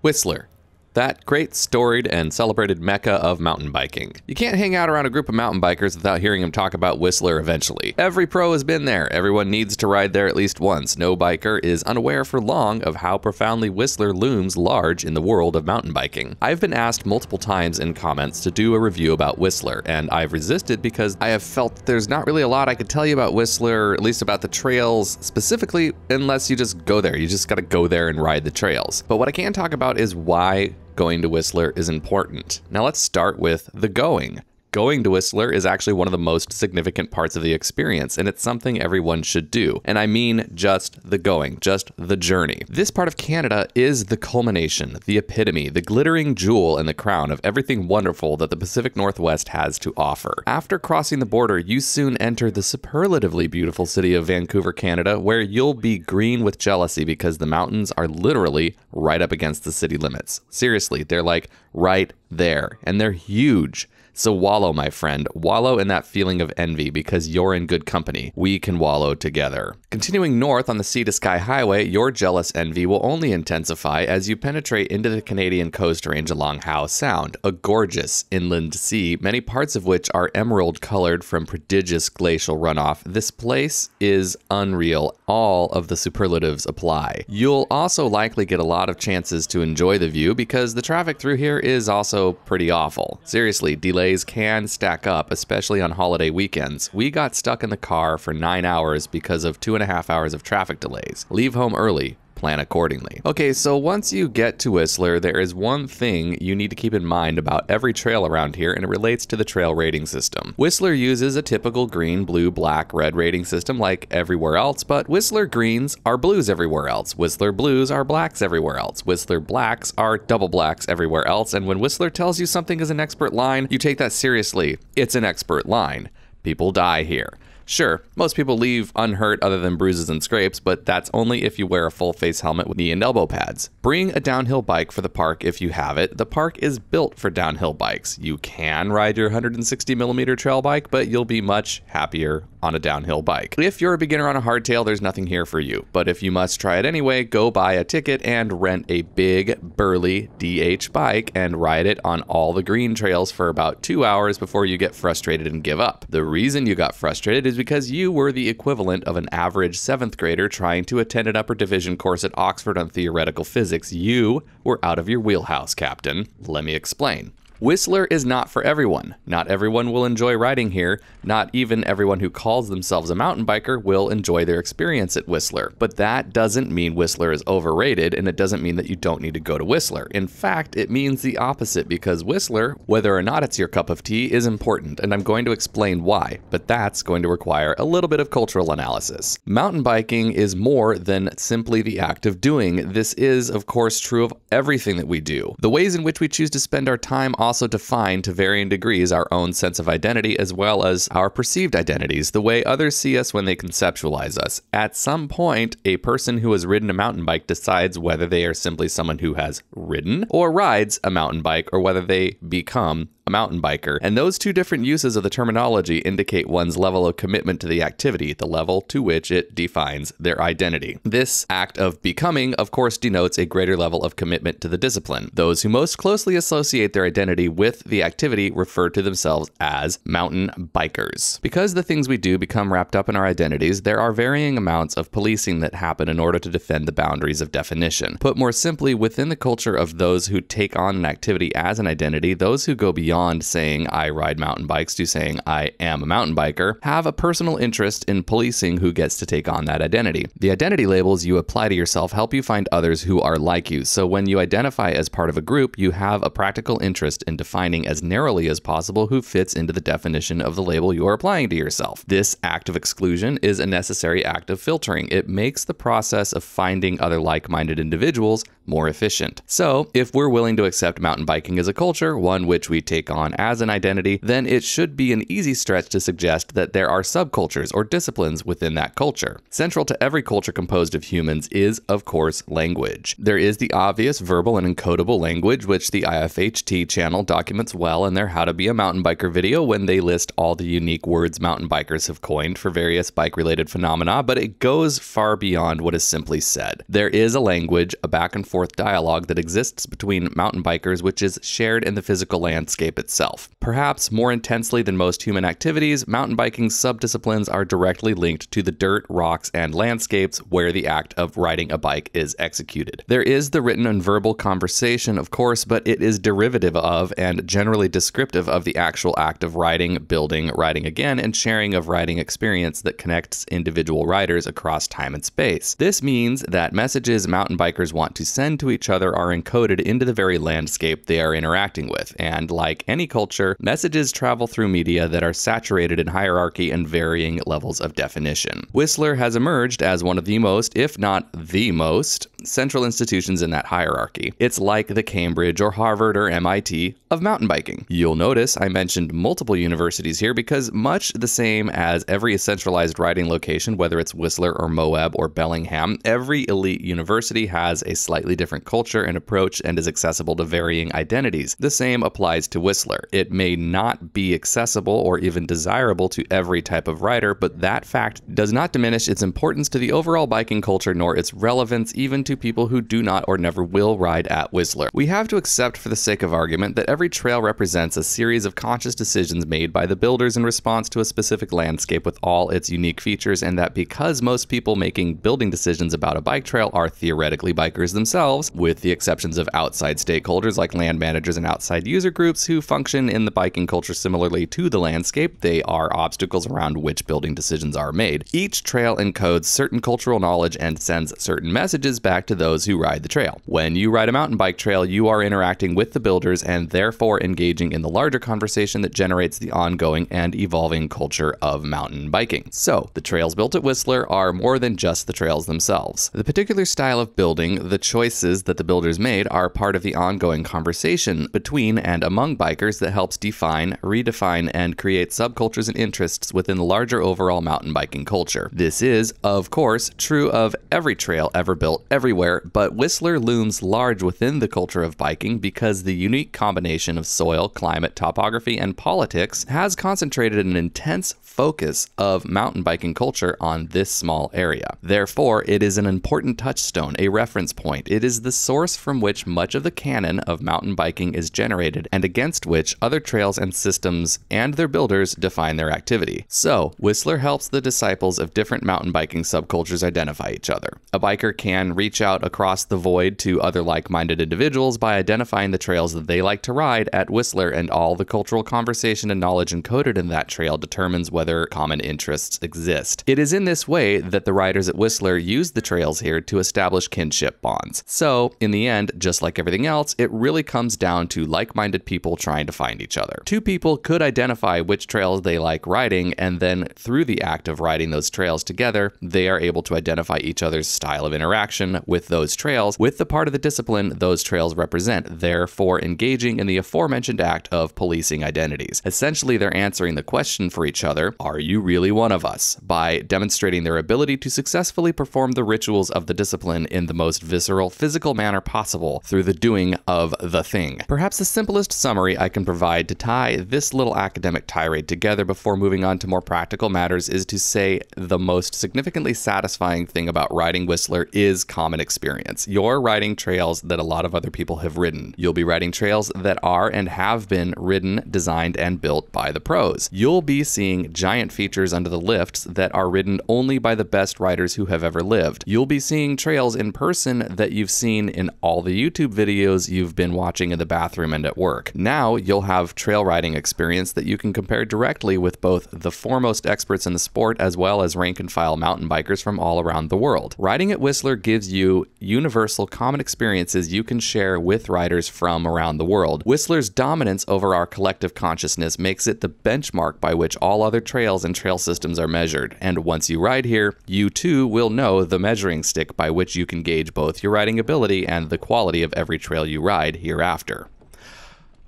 Whistler, that great storied and celebrated mecca of mountain biking. You can't hang out around a group of mountain bikers without hearing them talk about Whistler eventually. Every pro has been there. Everyone needs to ride there at least once. No biker is unaware for long of how profoundly Whistler looms large in the world of mountain biking. I've been asked multiple times in comments to do a review about Whistler, and I've resisted because I have felt there's not really a lot I could tell you about Whistler, at least about the trails specifically, unless you just go there. You just gotta go there and ride the trails. But what I can talk about is why going to Whistler is important. Now let's start with the going. Going to Whistler is actually one of the most significant parts of the experience, and it's something everyone should do. And I mean just the going, just the journey. This part of Canada is the culmination, the epitome, the glittering jewel in the crown of everything wonderful that the Pacific Northwest has to offer. After crossing the border, you soon enter the superlatively beautiful city of Vancouver, Canada, where you'll be green with jealousy because the mountains are literally right up against the city limits. Seriously, they're like right there, and they're huge. So wallow, my friend. Wallow in that feeling of envy because you're in good company. We can wallow together. Continuing north on the Sea to Sky Highway, your jealous envy will only intensify as you penetrate into the Canadian Coast Range along Howe Sound, a gorgeous inland sea, many parts of which are emerald colored from prodigious glacial runoff. This place is unreal. All of the superlatives apply. You'll also likely get a lot of chances to enjoy the view because the traffic through here is also pretty awful. Seriously, delays can stack up, especially on holiday weekends. We got stuck in the car for 9 hours because of 2.5 hours of traffic delays. Leave home early. Plan accordingly. Okay, so once you get to Whistler, there is one thing you need to keep in mind about every trail around here, and it relates to the trail rating system. Whistler uses a typical green, blue, black, red rating system like everywhere else, but Whistler greens are blues everywhere else. Whistler blues are blacks everywhere else. Whistler blacks are double blacks everywhere else, and when Whistler tells you something is an expert line, you take that seriously. It's an expert line. People die here. Sure, most people leave unhurt other than bruises and scrapes, but that's only if you wear a full-face helmet with knee and elbow pads. Bring a downhill bike for the park if you have it. The park is built for downhill bikes. You can ride your 160mm trail bike, but you'll be much happier on a downhill bike. If you're a beginner on a hardtail, there's nothing here for you. But if you must try it anyway, go buy a ticket and rent a big, burly DH bike and ride it on all the green trails for about 2 hours before you get frustrated and give up. The reason you got frustrated is because you were the equivalent of an average 7th grader trying to attend an upper division course at Oxford on theoretical physics. You were out of your wheelhouse, Captain. Let me explain. Whistler is not for everyone. Not everyone will enjoy riding here. Not even everyone who calls themselves a mountain biker will enjoy their experience at Whistler. But that doesn't mean Whistler is overrated, and it doesn't mean that you don't need to go to Whistler. In fact, it means the opposite, because Whistler, whether or not it's your cup of tea, is important, and I'm going to explain why, but that's going to require a little bit of cultural analysis. Mountain biking is more than simply the act of doing. This is, of course, true of everything that we do. The ways in which we choose to spend our time also define to varying degrees our own sense of identity as well as our perceived identities, the way others see us when they conceptualize us. At some point, a person who has ridden a mountain bike decides whether they are simply someone who has ridden or rides a mountain bike, or whether they become a mountain biker. And those two different uses of the terminology indicate one's level of commitment to the activity, the level to which it defines their identity. This act of becoming, of course, denotes a greater level of commitment to the discipline. Those who most closely associate their identity with the activity refer to themselves as mountain bikers. Because the things we do become wrapped up in our identities, there are varying amounts of policing that happen in order to defend the boundaries of definition. Put more simply, within the culture of those who take on an activity as an identity, those who go beyond saying I ride mountain bikes to saying I am a mountain biker have a personal interest in policing who gets to take on that identity. The identity labels you apply to yourself help you find others who are like you. So when you identify as part of a group, you have a practical interest in defining as narrowly as possible who fits into the definition of the label you are applying to yourself. This act of exclusion is a necessary act of filtering. It makes the process of finding other like-minded individuals more efficient. So if we're willing to accept mountain biking as a culture, one which we take take on as an identity, then it should be an easy stretch to suggest that there are subcultures or disciplines within that culture. Central to every culture composed of humans is, of course, language. There is the obvious verbal and encodable language, which the IFHT channel documents well in their How to Be a Mountain Biker video when they list all the unique words mountain bikers have coined for various bike-related phenomena, but it goes far beyond what is simply said. There is a language, a back-and-forth dialogue that exists between mountain bikers which is shared in the physical landscape itself. Perhaps more intensely than most human activities, mountain biking's subdisciplines are directly linked to the dirt, rocks, and landscapes where the act of riding a bike is executed. There is the written and verbal conversation, of course, but it is derivative of and generally descriptive of the actual act of riding, building, riding again, and sharing of riding experience that connects individual riders across time and space. This means that messages mountain bikers want to send to each other are encoded into the very landscape they are interacting with, and like any culture, messages travel through media that are saturated in hierarchy and varying levels of definition. Whistler has emerged as one of the most, if not the most, central institutions in that hierarchy. It's like the Cambridge or Harvard or MIT of mountain biking. You'll notice I mentioned multiple universities here because much the same as every centralized riding location, whether it's Whistler or Moab or Bellingham, every elite university has a slightly different culture and approach and is accessible to varying identities. The same applies to Whistler. It may not be accessible or even desirable to every type of rider, but that fact does not diminish its importance to the overall biking culture nor its relevance even to people who do not or never will ride at Whistler. We have to accept for the sake of argument that every trail represents a series of conscious decisions made by the builders in response to a specific landscape with all its unique features, and that because most people making building decisions about a bike trail are theoretically bikers themselves, with the exceptions of outside stakeholders like land managers and outside user groups who function in the biking culture similarly to the landscape, they are obstacles around which building decisions are made. Each trail encodes certain cultural knowledge and sends certain messages back to those who ride the trail. When you ride a mountain bike trail, you are interacting with the builders and therefore engaging in the larger conversation that generates the ongoing and evolving culture of mountain biking. So, the trails built at Whistler are more than just the trails themselves. The particular style of building, the choices that the builders made, are part of the ongoing conversation between and among bikers that helps define, redefine, and create subcultures and interests within the larger overall mountain biking culture. This is, of course, true of every trail ever built everywhere, but Whistler looms large within the culture of biking because the unique combination of soil, climate, topography, and politics has concentrated an intense focus of mountain biking culture on this small area. Therefore, it is an important touchstone, a reference point. It is the source from which much of the canon of mountain biking is generated and against which other trails and systems and their builders define their activity. So, Whistler helps the disciples of different mountain biking subcultures identify each other. A biker can reach out across the void to other like-minded individuals by identifying the trails that they like to ride at Whistler, and all the cultural conversation and knowledge encoded in that trail determines whether common interests exist. It is in this way that the riders at Whistler use the trails here to establish kinship bonds. So, in the end, just like everything else, it really comes down to like-minded people trying to find each other. Two people could identify which trails they like riding, and then through the act of riding those trails together, they are able to identify each other's style of interaction with those trails, with the part of the discipline those trails represent, therefore engaging in the aforementioned act of policing identities. Essentially, they're answering the question for each other, are you really one of us? By demonstrating their ability to successfully perform the rituals of the discipline in the most visceral, physical manner possible through the doing of the thing. Perhaps the simplest summary I can provide to tie this little academic tirade together before moving on to more practical matters is to say the most significantly satisfying thing about riding Whistler is common experience. You're riding trails that a lot of other people have ridden. You'll be riding trails that are and have been ridden, designed, and built by the pros. You'll be seeing giant features under the lifts that are ridden only by the best riders who have ever lived. You'll be seeing trails in person that you've seen in all the YouTube videos you've been watching in the bathroom and at work. Now you'll have trail riding experience that you can compare directly with both the foremost experts in the sport as well as rank and file mountain bikers from all around the world. Riding at Whistler gives you universal common experiences you can share with riders from around the world. Whistler's dominance over our collective consciousness makes it the benchmark by which all other trails and trail systems are measured, and once you ride here, you too will know the measuring stick by which you can gauge both your riding ability and the quality of every trail you ride hereafter.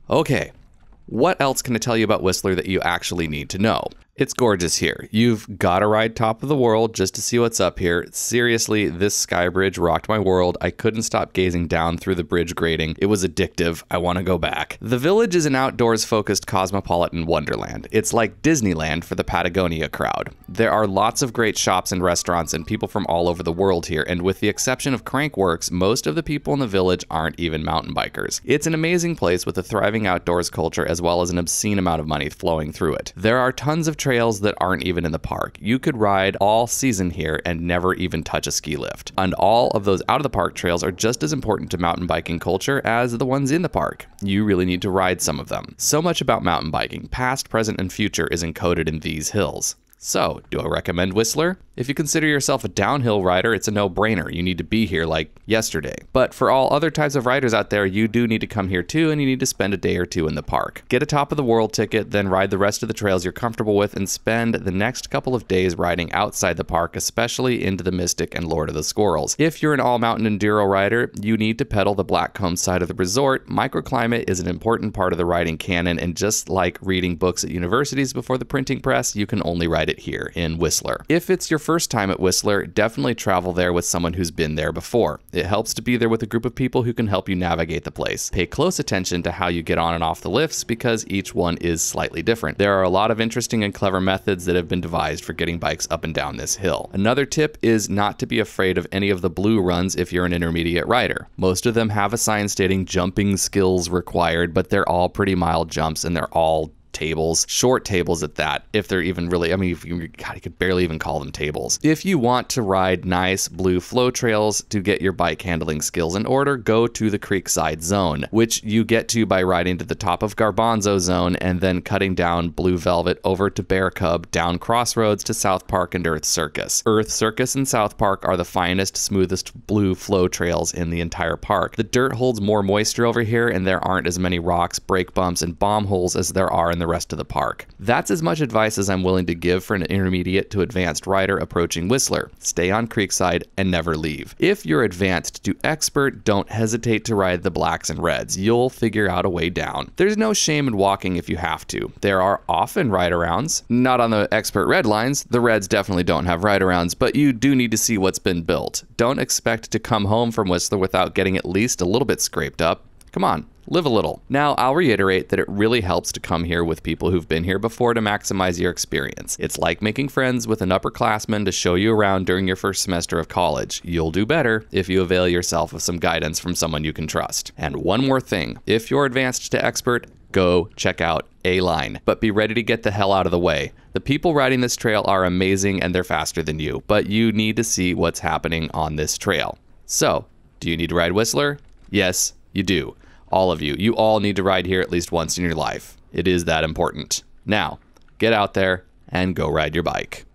Okay, What else can I tell you about Whistler that you actually need to know? It's gorgeous here. You've got to ride top of the world just to see what's up here. Seriously, this sky bridge rocked my world. I couldn't stop gazing down through the bridge grating. It was addictive. I want to go back. The village is an outdoors-focused cosmopolitan wonderland. It's like Disneyland for the Patagonia crowd. There are lots of great shops and restaurants and people from all over the world here, and with the exception of Crankworks, most of the people in the village aren't even mountain bikers. It's an amazing place with a thriving outdoors culture as well as an obscene amount of money flowing through it. There are tons of trails that aren't even in the park. You could ride all season here and never even touch a ski lift. And all of those out of the park trails are just as important to mountain biking culture as the ones in the park. You really need to ride some of them. So much about mountain biking, past, present, and future, is encoded in these hills. So, do I recommend Whistler? If you consider yourself a downhill rider, it's a no-brainer. You need to be here like yesterday. But for all other types of riders out there, you do need to come here too, and you need to spend a day or two in the park. Get a top of the world ticket, then ride the rest of the trails you're comfortable with, and spend the next couple of days riding outside the park, especially into the Mystic and Lord of the Squirrels. If you're an all-mountain enduro rider, you need to pedal the Blackcomb side of the resort. Microclimate is an important part of the riding canon, and just like reading books at universities before the printing press, you can only ride it here in Whistler. If it's your first time at Whistler, definitely travel there with someone who's been there before. It helps to be there with a group of people who can help you navigate the place. Pay close attention to how you get on and off the lifts because each one is slightly different. There are a lot of interesting and clever methods that have been devised for getting bikes up and down this hill. Another tip is not to be afraid of any of the blue runs if you're an intermediate rider. Most of them have a sign stating jumping skills required, but they're all pretty mild jumps and they're all tables, short tables at that, if they're even really, I mean, you could barely even call them tables. If you want to ride nice blue flow trails to get your bike handling skills in order, go to the Creekside Zone, which you get to by riding to the top of Garbanzo Zone and then cutting down Blue Velvet over to Bear Cub, down Crossroads to South Park and Earth Circus. Earth Circus and South Park are the finest, smoothest blue flow trails in the entire park. The dirt holds more moisture over here and there aren't as many rocks, brake bumps, and bomb holes as there are in the rest of the park. That's as much advice as I'm willing to give for an intermediate to advanced rider approaching Whistler. Stay on Creekside and never leave. If you're advanced to expert, don't hesitate to ride the blacks and reds. You'll figure out a way down. There's no shame in walking if you have to. There are often ride-arounds, not on the expert red lines. The reds definitely don't have ride-arounds, but you do need to see what's been built. Don't expect to come home from Whistler without getting at least a little bit scraped up. Come on, live a little. Now, I'll reiterate that it really helps to come here with people who've been here before to maximize your experience. It's like making friends with an upperclassman to show you around during your first semester of college. You'll do better if you avail yourself of some guidance from someone you can trust. And one more thing, if you're advanced to expert, go check out A-Line, but be ready to get the hell out of the way. The people riding this trail are amazing and they're faster than you, but you need to see what's happening on this trail. So, do you need to ride Whistler? Yes, you do. All of you. You all need to ride here at least once in your life. It is that important. Now, get out there and go ride your bike.